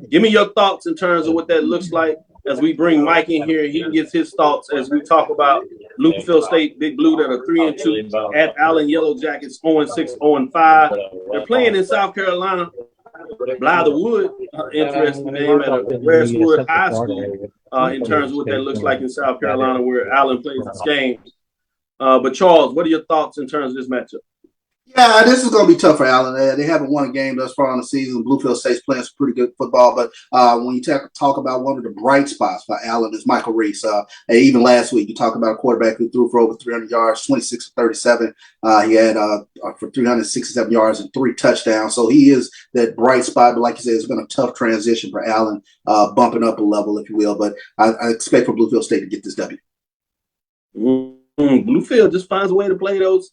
C: give me your thoughts in terms of what that looks like as we bring Mike in here. He can get his thoughts as we talk about Bluefield State, Big Blue, that are 3-2 at Allen Yellow Jackets, 0-6, 0-5. They're playing in South Carolina. Blythewood, interesting name at Westwood High School in terms of what that looks like in South Carolina where Allen plays this game. But Charles, what are your thoughts in terms of this matchup?
D: Yeah, this is going to be tough for Allen. They haven't won a game thus far on the season. Bluefield State's playing some pretty good football, but when you talk about one of the bright spots for Allen is Michael Reese. And even last week, you talk about a quarterback who threw for over 300 yards, 26 of 37. He had for 367 yards and 3 touchdowns. So he is that bright spot. But like you said, it's been a tough transition for Allen, bumping up a level, if you will. But I expect for Bluefield State to get this W.
C: Bluefield just finds a way to play those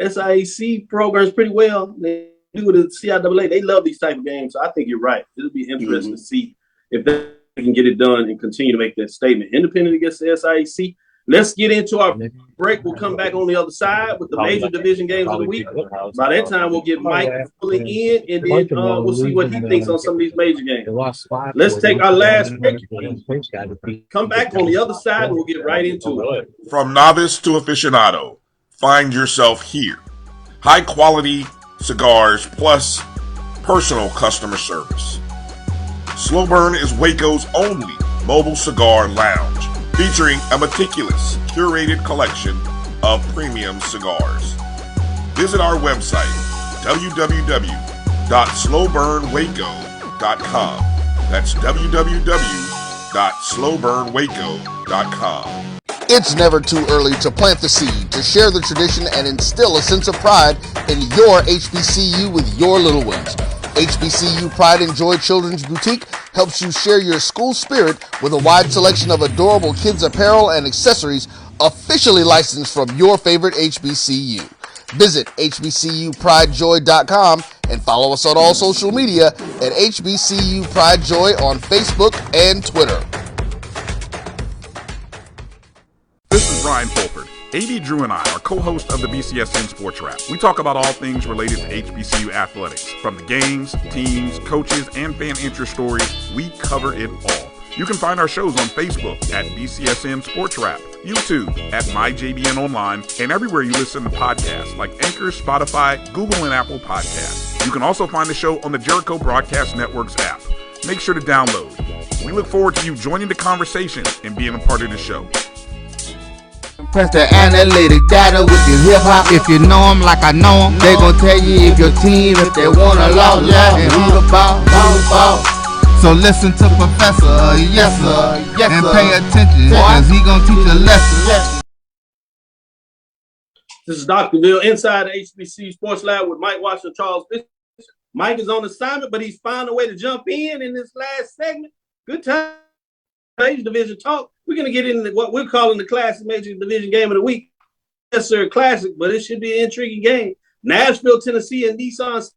C: SIAC programs pretty well. They do with the CIAA. They love these type of games. So I think you're right. It'll be interesting to see if they can get it done and continue to make that statement. Independent against the SIAC. Let's get into our break. We'll come back on the other side with the major division games of the week. By that time, we'll get Mike fully in, and then we'll see what he thinks on some of these major games. Let's take our last break. Come back on the other side, and we'll get right into it.
J: From novice to aficionado, find yourself here. High quality cigars plus personal customer service. Slow Burn is Waco's only mobile cigar lounge, featuring a meticulous, curated collection of premium cigars. Visit our website, www.slowburnwaco.com. That's www.slowburnwaco.com.
B: It's never too early to plant the seed, to share the tradition, and instill a sense of pride in your HBCU with your little ones. HBCU Pride and Joy Children's Boutique helps you share your school spirit with a wide selection of adorable kids' apparel and accessories officially licensed from your favorite HBCU. Visit hbcupridejoy.com and follow us on all social media at HBCU Pride Joy on Facebook and Twitter.
J: This is Brian Fulford. AD Drew and I are co-hosts of the BCSN Sports Lab. We talk about all things related to HBCU athletics. From the games, teams, coaches, and fan interest stories, we cover it all. You can find our shows on Facebook at BCSN Sports Lab, YouTube at MyJBN Online, and everywhere you listen to podcasts like Anchor, Spotify, Google, and Apple Podcasts. You can also find the show on the Jericho Broadcast Network's app. Make sure to download. We look forward to you joining the conversation and being a part of the show.
B: Press the analytic data with your hip hop. If you know them like I know them, they gon' tell you if your team, if they want to lose, and who the ball. So listen to Professor, yes sir, and pay attention, cause he gon' teach a lesson.
C: This is Dr. Bill inside the HBCU Sports Lab with Mike Washington, Charles Bishop. Mike is on assignment, but he's found a way to jump in this last segment. Good time. Major division talk. We're going to get into what we're calling the classic major division game of the week. Yes, sir, classic, but it should be an intriguing game. Nashville, Tennessee, and Nissan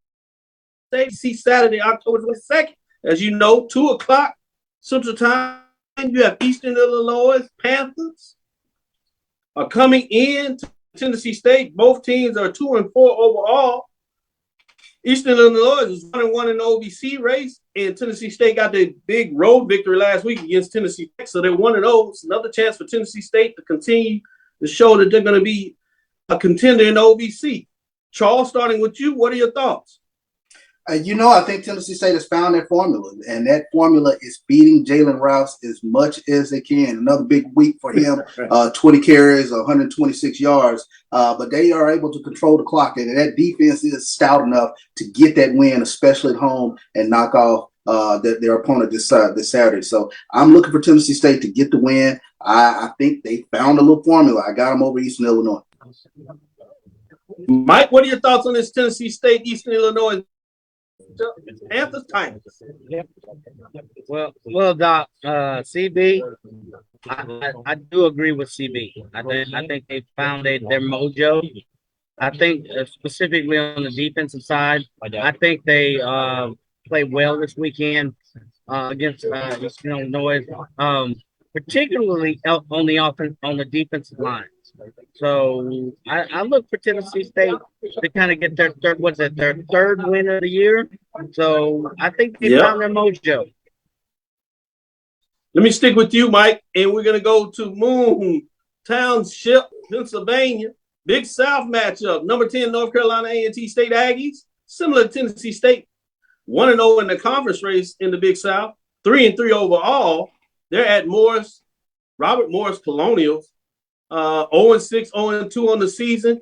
C: State. See Saturday, October 22nd. As you know, 2 o'clock Central Time. You have Eastern Illinois Panthers are coming in to Tennessee State. Both teams are 2-4 overall. Eastern Illinois is 1-1 in the OVC race, and Tennessee State got the big road victory last week against Tennessee Tech, so they're 1-0. It's another chance for Tennessee State to continue to show that they're going to be a contender in the OVC. Charles, starting with you, what are your thoughts?
D: I think Tennessee State has found their formula, and that formula is beating Jalen Rouse as much as they can. Another big week for him, 20 carries, 126 yards, but they are able to control the clock, and that defense is stout enough to get that win, especially at home, and knock off their opponent this Saturday. So I'm looking for Tennessee State to get the win. I think they found a little formula. I got them over Eastern Illinois.
C: Mike, what are your thoughts on this Tennessee State, Eastern Illinois Panthers Titans?
K: Well, Doc, CB, I do agree with CB. I think they found their mojo. I think specifically on the defensive side, I think they played well this weekend against Eastern Illinois, particularly on the defensive line. So I look for Tennessee State to kind of get their third win of the year. So I think they found their mojo.
C: Let me stick with you, Mike, and we're going to go to Moon Township, Pennsylvania. Big South matchup. Number 10, North Carolina A&T State Aggies. Similar to Tennessee State. 1-0 in the conference race in the Big South. 3-3 overall. They're at Robert Morris Colonials. 0-6, 0-2 on the season.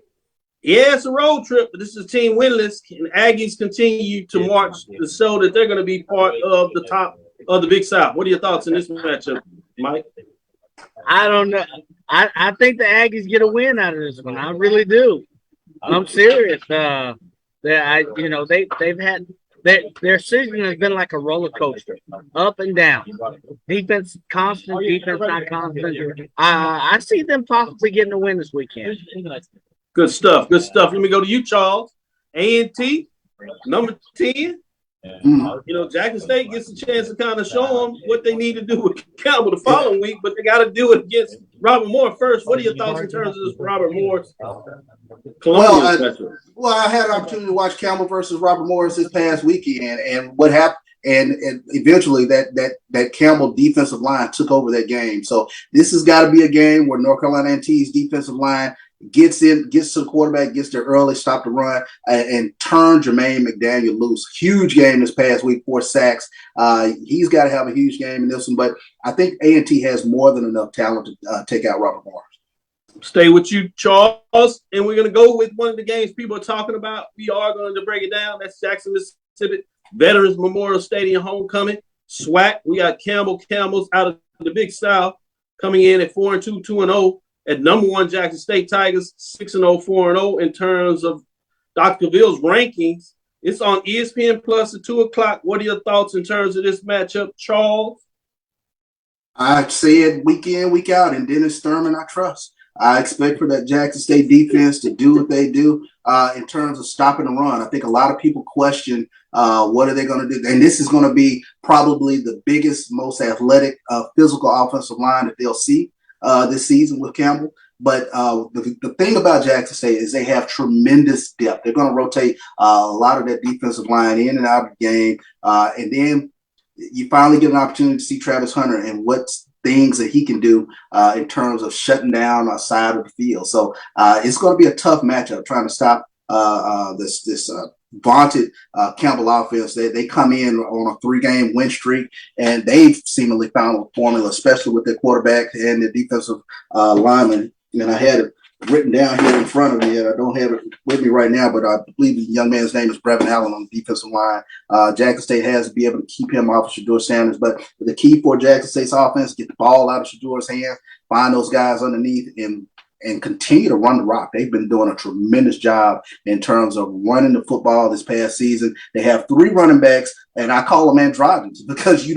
C: Yeah, it's a road trip, but this is team winless. And Aggies continue to march to show that they're going to be part of the top of the Big South. What are your thoughts on this matchup, Mike?
K: I don't know. I think the Aggies get a win out of this one. I really do. I'm serious. They've had their season has been like a roller coaster, up and down. Defense constant, defense not constant. I see them possibly getting a win this weekend.
C: Good stuff. Good stuff. Let me go to you, Charles. A&T, number 10. Jackson State gets a chance to kind of show them what they need to do with Campbell the following week, but they got to do it against Robert Moore first. What are your thoughts in terms of this Robert Moore's
D: Well, I had an opportunity to watch Campbell versus Robert Morris this past weekend, and what happened, and eventually that Campbell defensive line took over that game. So this has got to be a game where North Carolina A&T's defensive line gets to the quarterback, gets there early, stop the run, and turn Jermaine McDaniel loose. Huge game this past week, 4 sacks. He's got to have a huge game in this one, but I think A&T has more than enough talent to take out Robert Morris.
C: Stay with you, Charles, and we're going to go with one of the games people are talking about. We are going to break it down. That's Jackson, Mississippi Veterans Memorial Stadium homecoming. SWAC, we got Camels out of the Big South coming in at 4-2, 2-0. At number 1, Jackson State Tigers, 6-0, 4-0 in terms of Dr. Cavil's rankings. It's on ESPN Plus at 2 o'clock. What are your thoughts in terms of this matchup, Charles?
D: I say it week in, week out, and Dennis Thurman I trust. I expect for that Jackson State defense to do what they do in terms of stopping the run. I think a lot of people question what are they going to do. And this is going to be probably the biggest, most athletic, physical offensive line that they'll see this season with Campbell. But the thing about Jackson State is they have tremendous depth. They're going to rotate a lot of that defensive line in and out of the game. And then you finally get an opportunity to see Travis Hunter and what's things that he can do in terms of shutting down a side of the field. So it's going to be a tough matchup trying to stop this vaunted Campbell offense. They come in on a 3-game win streak, and they've seemingly found a formula, especially with their quarterback and the defensive lineman. And I had it written down here in front of me, and I don't have it with me right now, but I believe the young man's name is Brevin Allen on the defensive line. Jackson State has to be able to keep him off of Shedeur Sanders, but the key for Jackson State's offense, get the ball out of Shedeur's hands, find those guys underneath, and continue to run the rock. They've been doing a tremendous job in terms of running the football this past season. They have 3 running backs, and I call them androgynous because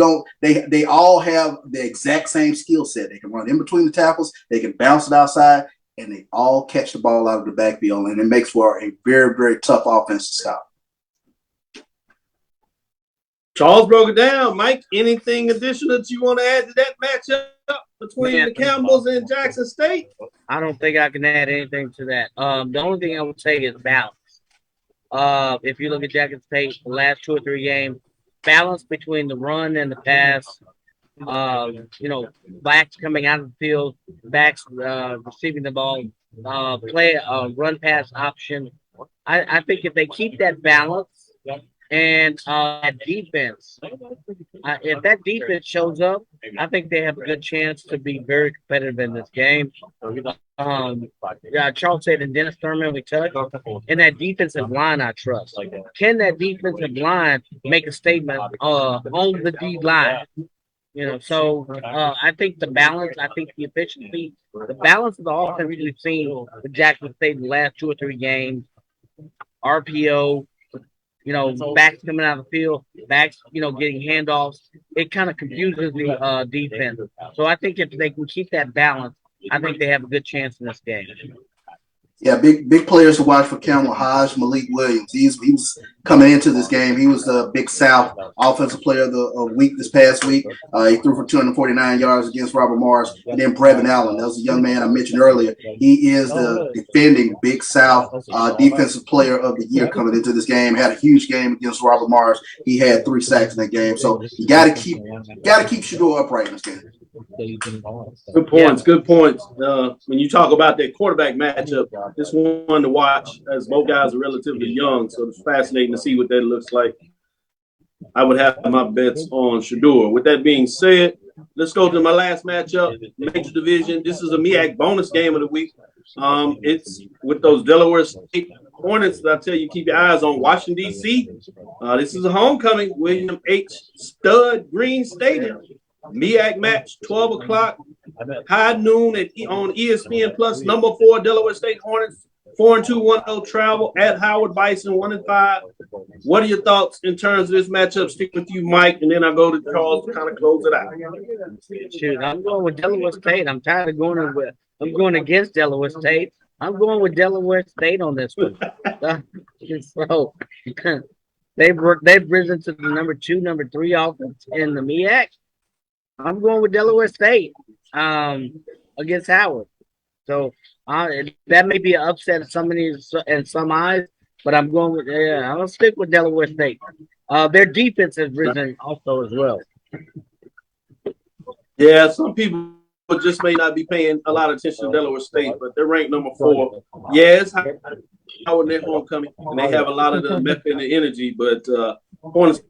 D: they all have the exact same skill set. They can run in between the tackles, they can bounce it outside, and they all catch the ball out of the backfield, and it makes for a very, very tough offense to stop.
C: Charles broke it down. Mike, anything additional that you want to add to that matchup between the Campbells and Jackson State?
K: I don't think I can add anything to that. The only thing I would say is balance. If you look at Jackson State, the last 2 or 3 games, balance between the run and the pass. Backs coming out of the field, backs receiving the ball, play a run pass option. I think if they keep that balance and that defense, if that defense shows up, I think they have a good chance to be very competitive in this game. Charles said, and Dennis Thurman, we touched, and that defensive line I trust. Can that defensive line make a statement on the D line? I think the balance, I think the efficiency, the balance of the offense we've seen with Jackson State in the last 2 or 3 games, RPO, backs coming out of the field, backs, getting handoffs, it kind of confuses the defense. So I think if they can keep that balance, I think they have a good chance in this game.
D: Yeah, big players to watch for Campbell. Malik Williams. He was coming into this game. He was the Big South Offensive Player of the Week this past week. He threw for 249 yards against Robert Morris. And then Brevin Allen. That was a young man I mentioned earlier. He is the defending Big South Defensive Player of the Year coming into this game. Had a huge game against Robert Morris. He had 3 sacks in that game. So you got to keep Shedeur upright in this game.
C: Good points. Good points. When you talk about that quarterback matchup, this one to watch, as both guys are relatively young, so it's fascinating to see what that looks like. I would have my bets on Shedeur. With that being said, let's go to my last matchup, Major Division. This is a MEAC bonus game of the week. It's with those Delaware State Hornets that I tell you keep your eyes on. Washington, D.C. This is a homecoming. William H. Stud Green Stadium. MEAC match, 12 o'clock, high noon on ESPN Plus. Number 4, Delaware State Hornets, 4-2, 1-0 travel at Howard Bison, 1-5. What are your thoughts in terms of this matchup? Stick with you, Mike, and then I go to Charles to kind of close it out.
K: Shoot, I'm going with Delaware State. I'm tired of I'm going against Delaware State. I'm going with Delaware State on this one. So they've risen to the number 2, number 3 offense in the MEAC. I'm going with Delaware State against Howard. So that may be an upset in some eyes, but I'm going with I'm gonna stick with Delaware State. Their defense has risen also as well.
C: Yeah, some people just may not be paying a lot of attention to Delaware State, but they're ranked number 4. Yes, Howard their homecoming, and they have a lot of the method and the energy, but Hornets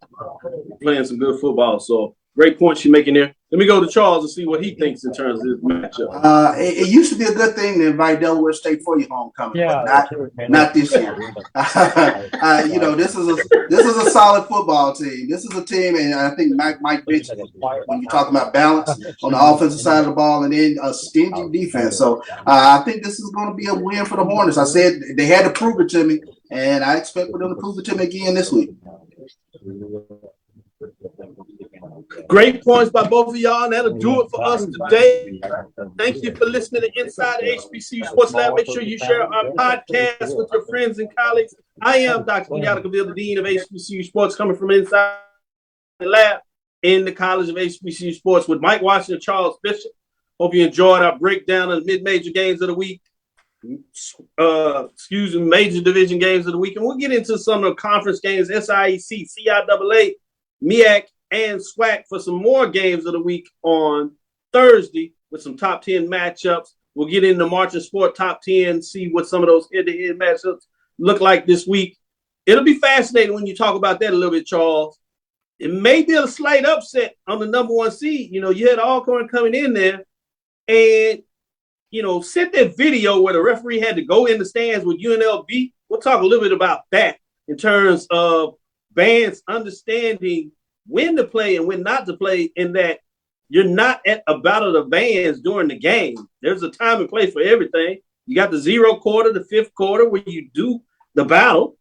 C: playing some good football. So great points you're making there. Let me go to Charles and see what he thinks in terms of this matchup.
D: It used to be a good thing to invite Delaware State for your homecoming, but not this year. This is a solid football team. This is a team, and I think Mike mentioned when you talk about balance on the offensive side of the ball and then a stingy defense. So I think this is going to be a win for the Hornets. I said they had to prove it to me, and I expect for them to prove it to me again this week.
C: Great points by both of y'all, and that'll do it for us today. Thank you for listening to Inside the HBCU Sports Lab. Make sure you share our podcast with your friends and colleagues. I am Dr. Kenyatta Cavil, the Dean of HBCU Sports, coming from inside the lab in the College of HBCU Sports with Mike Washington and Charles Bishop. Hope you enjoyed our breakdown of the mid-major games of the week. Major division games of the week. And we'll get into some of the conference games, SIEC, CIAA, MEAC, and SWAC for some more games of the week on Thursday with some top 10 matchups. We'll get into March of Sport top 10, see what some of those head-to-head matchups look like this week. It'll be fascinating when you talk about that a little bit, Charles. It may be a slight upset on the number 1 seed. You had Alcorn coming in there and, sent that video where the referee had to go in the stands with UNLV. We'll talk a little bit about that in terms of bands understanding when to play and when not to play, in that you're not at a battle of the bands during the game. There's a time and place for everything. You got the 0 quarter, the 5th quarter where you do the battle,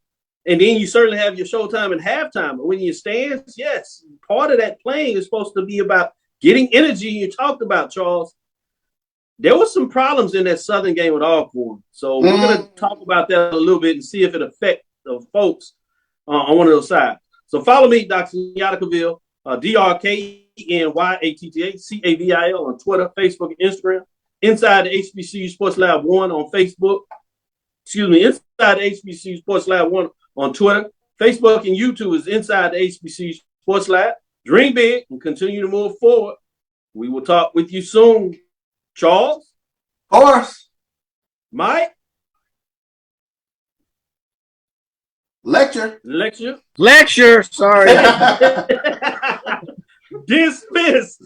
C: and then you certainly have your showtime and halftime. But when you stands, yes, part of that playing is supposed to be about getting energy. You talked about, Charles. There was some problems in that Southern game with Alcorn. So we're going to talk about that a little bit and see if it affects the folks on one of those sides. So follow me, Dr. Kenyatta Cavil, DRKNYATTA-CAVIL on Twitter, Facebook, and Instagram. Inside the HBCU Sports Lab 1 on Facebook. Inside the HBCU Sports Lab 1 on Twitter. Facebook and YouTube is Inside the HBCU Sports Lab. Dream big and continue to move forward. We will talk with you soon. Charles?
D: Of course.
C: Mike?
D: Lecture.
K: Sorry.
C: Dismissed.